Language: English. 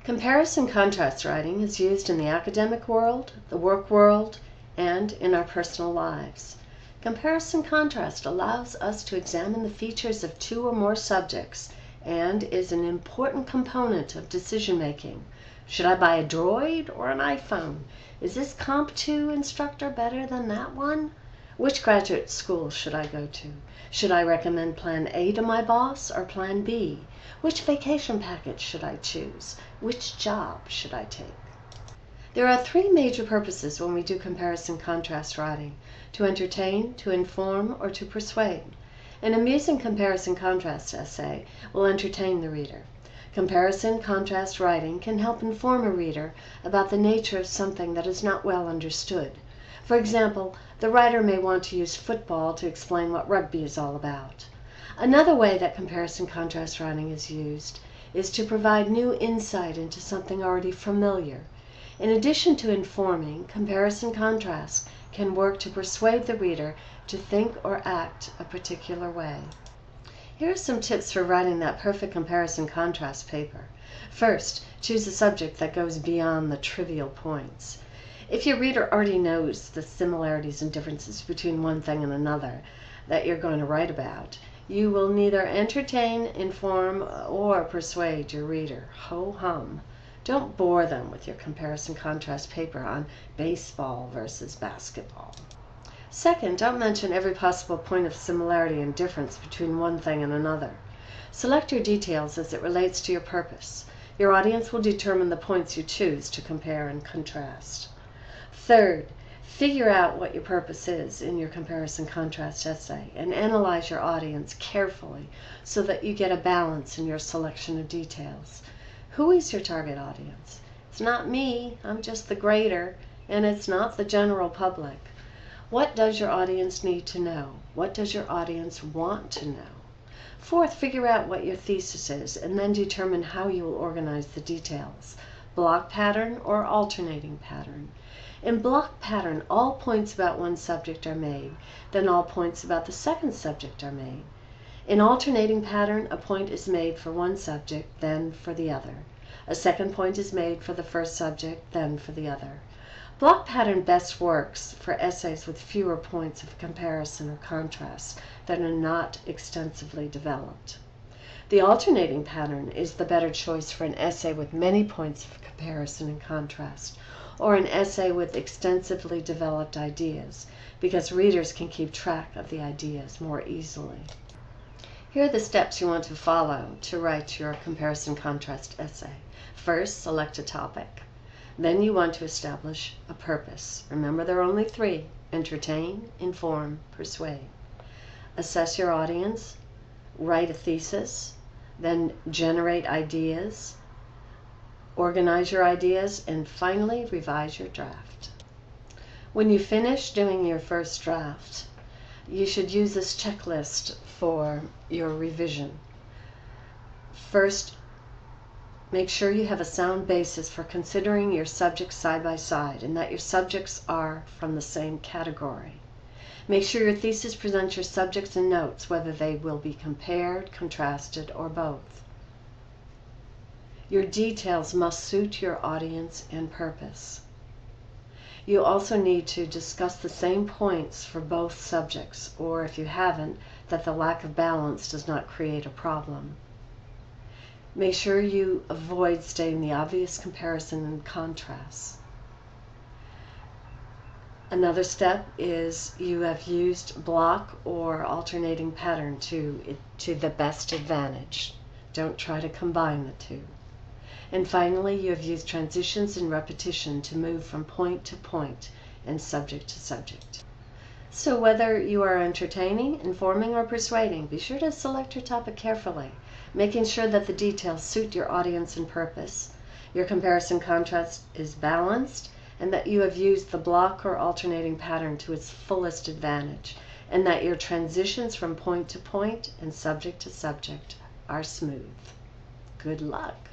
Comparison-contrast writing is used in the academic world, the work world, and in our personal lives. Comparison-contrast allows us to examine the features of two or more subjects and is an important component of decision-making. Should I buy a Droid or an iPhone? Is this Comp 2 instructor better than that one? Which graduate school should I go to? Should I recommend Plan A to my boss or Plan B? Which vacation package should I choose? Which job should I take? There are three major purposes when we do comparison-contrast writing: to entertain, to inform, or to persuade. An amusing comparison-contrast essay will entertain the reader. Comparison-contrast writing can help inform a reader about the nature of something that is not well understood. For example, the writer may want to use football to explain what rugby is all about. Another way that comparison-contrast writing is used is to provide new insight into something already familiar. In addition to informing, comparison-contrast can work to persuade the reader to think or act a particular way. Here are some tips for writing that perfect comparison-contrast paper. First, choose a subject that goes beyond the trivial points. If your reader already knows the similarities and differences between one thing and another that you're going to write about, you will neither entertain, inform, or persuade your reader. Ho-hum. Don't bore them with your comparison-contrast paper on baseball versus basketball. Second, don't mention every possible point of similarity and difference between one thing and another. Select your details as it relates to your purpose. Your audience will determine the points you choose to compare and contrast. Third, figure out what your purpose is in your comparison-contrast essay and analyze your audience carefully so that you get a balance in your selection of details. Who is your target audience? It's not me, I'm just the grader, and it's not the general public. What does your audience need to know? What does your audience want to know? Fourth, figure out what your thesis is and then determine how you will organize the details. Block pattern or alternating pattern. In block pattern, all points about one subject are made, then all points about the second subject are made. In alternating pattern, a point is made for one subject, then for the other. A second point is made for the first subject, then for the other. Block pattern best works for essays with fewer points of comparison or contrast that are not extensively developed. The alternating pattern is the better choice for an essay with many points of comparison and contrast, or an essay with extensively developed ideas, because readers can keep track of the ideas more easily. Here are the steps you want to follow to write your comparison-contrast essay. First, select a topic. Then you want to establish a purpose. Remember, there are only three: entertain, inform, persuade. Assess your audience, write a thesis, then generate ideas, organize your ideas, and finally revise your draft. When you finish doing your first draft, you should use this checklist for your revision. First, make sure you have a sound basis for considering your subjects side by side and that your subjects are from the same category. Make sure your thesis presents your subjects and notes, whether they will be compared, contrasted, or both. Your details must suit your audience and purpose. You also need to discuss the same points for both subjects, or if you haven't, that the lack of balance does not create a problem. Make sure you avoid stating the obvious comparison and contrasts. Another step is you have used block or alternating pattern to the best advantage. Don't try to combine the two. And finally, you have used transitions and repetition to move from point to point and subject to subject. So whether you are entertaining, informing, or persuading, be sure to select your topic carefully, making sure that the details suit your audience and purpose, your comparison-contrast is balanced, and that you have used the block or alternating pattern to its fullest advantage, and that your transitions from point to point and subject to subject are smooth. Good luck!